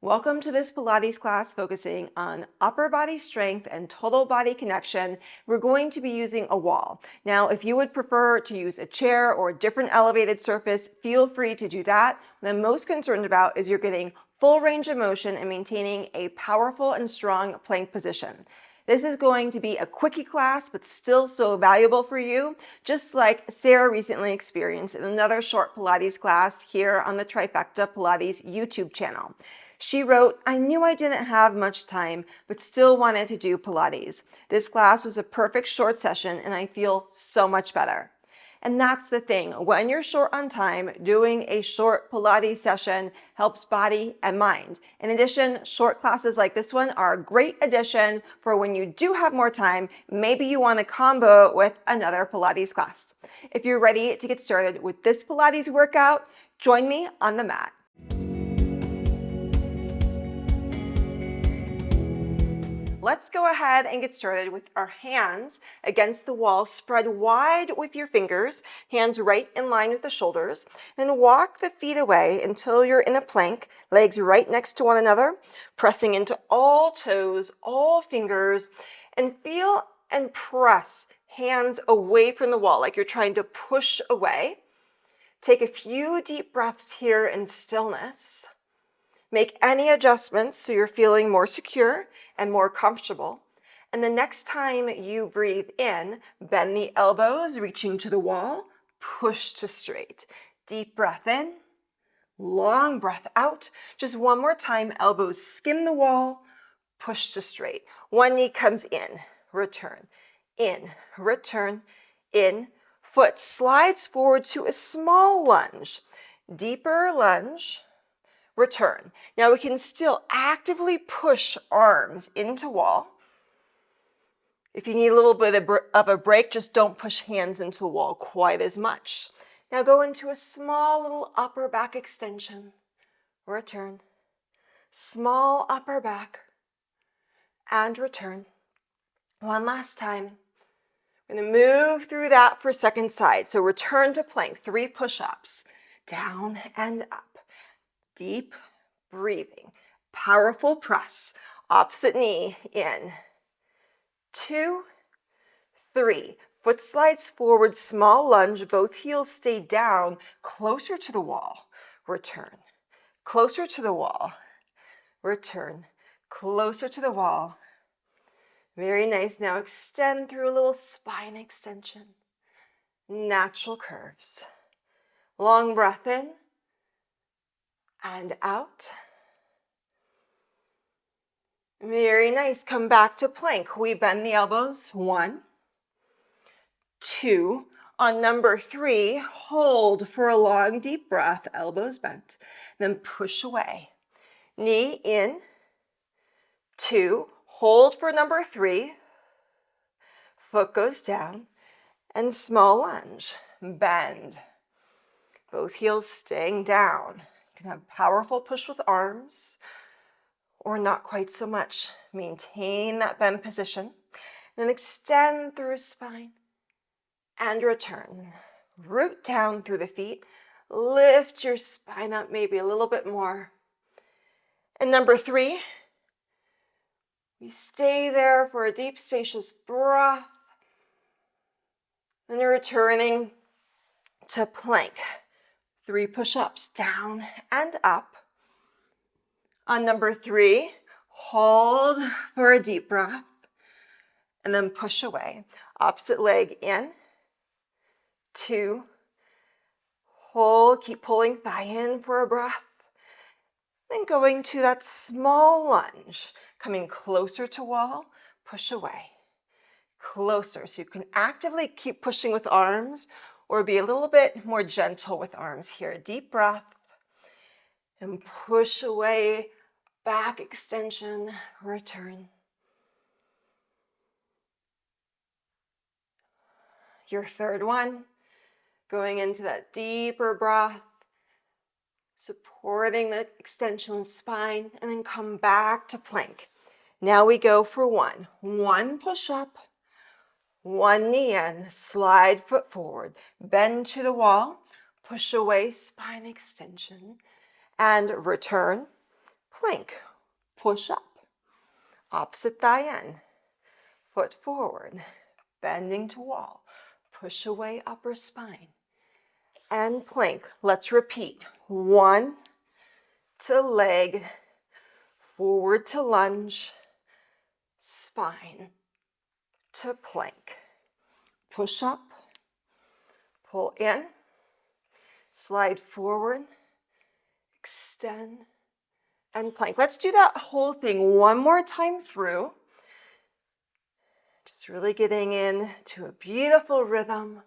Welcome to this Pilates class focusing on upper body strength and total body connection. We're going to be using a wall. Now, if you would prefer to use a chair or a different elevated surface, feel free to do that. What I'm most concerned about is you're getting full range of motion and maintaining a powerful and strong plank position. This is going to be a quickie class, but still so valuable for you, just like Sarah recently experienced in another short Pilates class here on the Trifecta Pilates YouTube channel. She wrote, "I knew I didn't have much time, but still wanted to do Pilates. This class was a perfect short session and I feel so much better." And that's the thing. When you're short on time, doing a short Pilates session helps body and mind. In addition, short classes like this one are a great addition for when you do have more time. Maybe you want to combo it with another Pilates class. If you're ready to get started with this Pilates workout, join me on the mat. Let's go ahead and get started with our hands against the wall. Spread wide with your fingers, hands right in line with the shoulders. Then walk the feet away until you're in a plank, legs right next to one another, pressing into all toes, all fingers, and feel and press hands away from the wall like you're trying to push away. Take a few deep breaths here in stillness. Make any adjustments so you're feeling more secure and more comfortable. And the next time you breathe in, bend the elbows, reaching to the wall, push to straight. Deep breath in, long breath out. Just one more time, elbows skim the wall, push to straight. One knee comes in, return, in. Foot slides forward to a small lunge, deeper lunge. Return. Now we can still actively push arms into wall. If you need a little bit of a break, just don't push hands into the wall quite as much. Now go into a small little upper back extension. Return. Small upper back and return. One last time. We're going to move through that for second side. So return to plank, 3 push-ups, down and up. Deep breathing, powerful press, opposite knee in, 2, 3, foot slides forward, small lunge, both heels stay down, closer to the wall, return, closer to the wall, return, closer to the wall. Very nice. Now extend through a little spine extension, natural curves. Long breath in and out. Very nice. Come back to plank. We bend the elbows. 1, 2. On number 3, hold for a long, deep breath, elbows bent. Then push away. Knee in. 2. Hold for number 3. Foot goes down. And small lunge. Bend. Both heels staying down. You can have powerful push with arms or not quite so much. Maintain that bend position. Then extend through spine and return. Root down through the feet. Lift your spine up maybe a little bit more. And number 3, we stay there for a deep, spacious breath. Then you're returning to plank. 3 push-ups, down and up. On number 3, hold for a deep breath and then push away. Opposite leg in, 2, hold, keep pulling thigh in for a breath. Then going to that small lunge, coming closer to wall, push away. Closer, so you can actively keep pushing with arms or be a little bit more gentle with arms here. Deep breath and push away, back extension, return. Your third one, going into that deeper breath, supporting the extension of the spine, and then come back to plank. Now we go for 1 push-up, 1 knee in, slide foot forward, bend to the wall, push away, spine extension, and return, plank, push up, opposite thigh in, foot forward, bending to wall, push away upper spine, and plank. Let's repeat. 1 to leg, forward to lunge, spine to plank. Push up, pull in, slide forward, extend, and plank. Let's do that whole thing one more time through. Just really getting into a beautiful rhythm.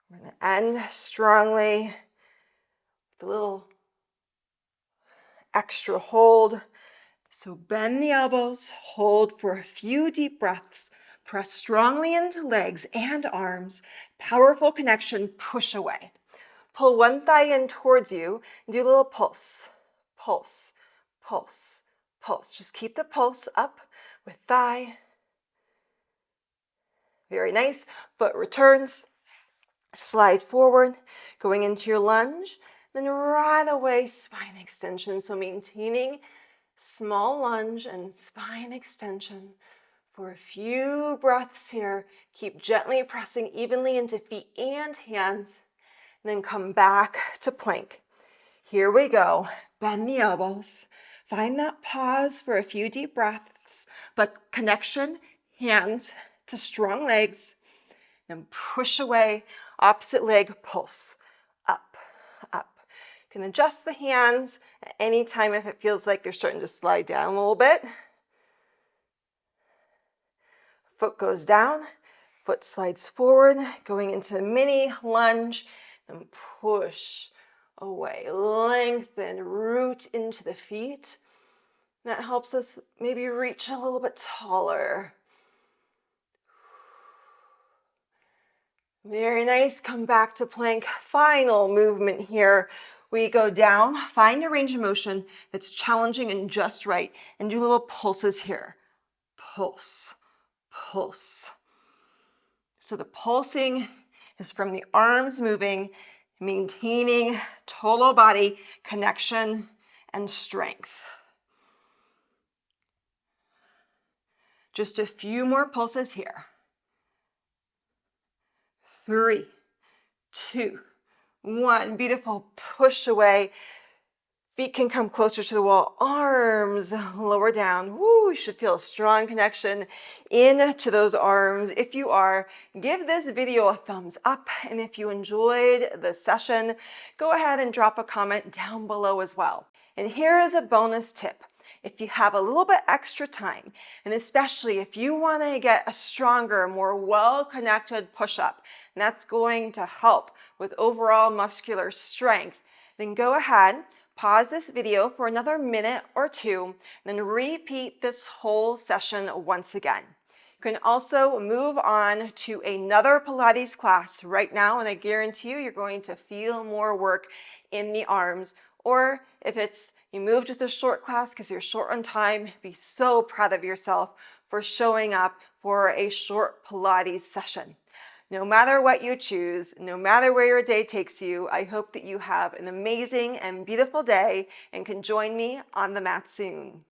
We're going to end strongly with a little extra hold. So bend the elbows, hold for a few deep breaths, press strongly into legs and arms, powerful connection, push away. Pull one thigh in towards you and do a little pulse, pulse, pulse, pulse. Just keep the pulse up with thigh. Very nice. Foot returns, slide forward, going into your lunge, then right away spine extension. So maintaining small lunge and spine extension for a few breaths here. Keep gently pressing evenly into feet and hands, and then come back to plank. Here we go. Bend the elbows. Find that pause for a few deep breaths, but connection, hands to strong legs, then push away, opposite leg, pulse, up, up. You can adjust the hands at any time if it feels like they're starting to slide down a little bit. Foot goes down, foot slides forward, going into a mini lunge, then push away. Lengthen, root into the feet. That helps us maybe reach a little bit taller. Very nice. Come back to plank. Final movement here. We go down, find a range of motion that's challenging and just right, and do little pulses here. Pulse, pulse. So the pulsing is from the arms moving, maintaining total body connection and strength. Just a few more pulses here. 3, 2, 1. Beautiful. Push away. Feet can come closer to the wall. Arms lower down. Woo, you should feel a strong connection into those arms. If you are, give this video a thumbs up. And if you enjoyed the session, go ahead and drop a comment down below as well. And here is a bonus tip. If you have a little bit extra time, and especially if you want to get a stronger, more well-connected push-up, and that's going to help with overall muscular strength, then go ahead, pause this video for another minute or two, and then repeat this whole session once again. You can also move on to another Pilates class right now, and I guarantee you're going to feel more work in the arms. Or if it's you moved to the short class because you're short on time, be so proud of yourself for showing up for a short Pilates session. No matter what you choose, no matter where your day takes you, I hope that you have an amazing and beautiful day and can join me on the mat soon.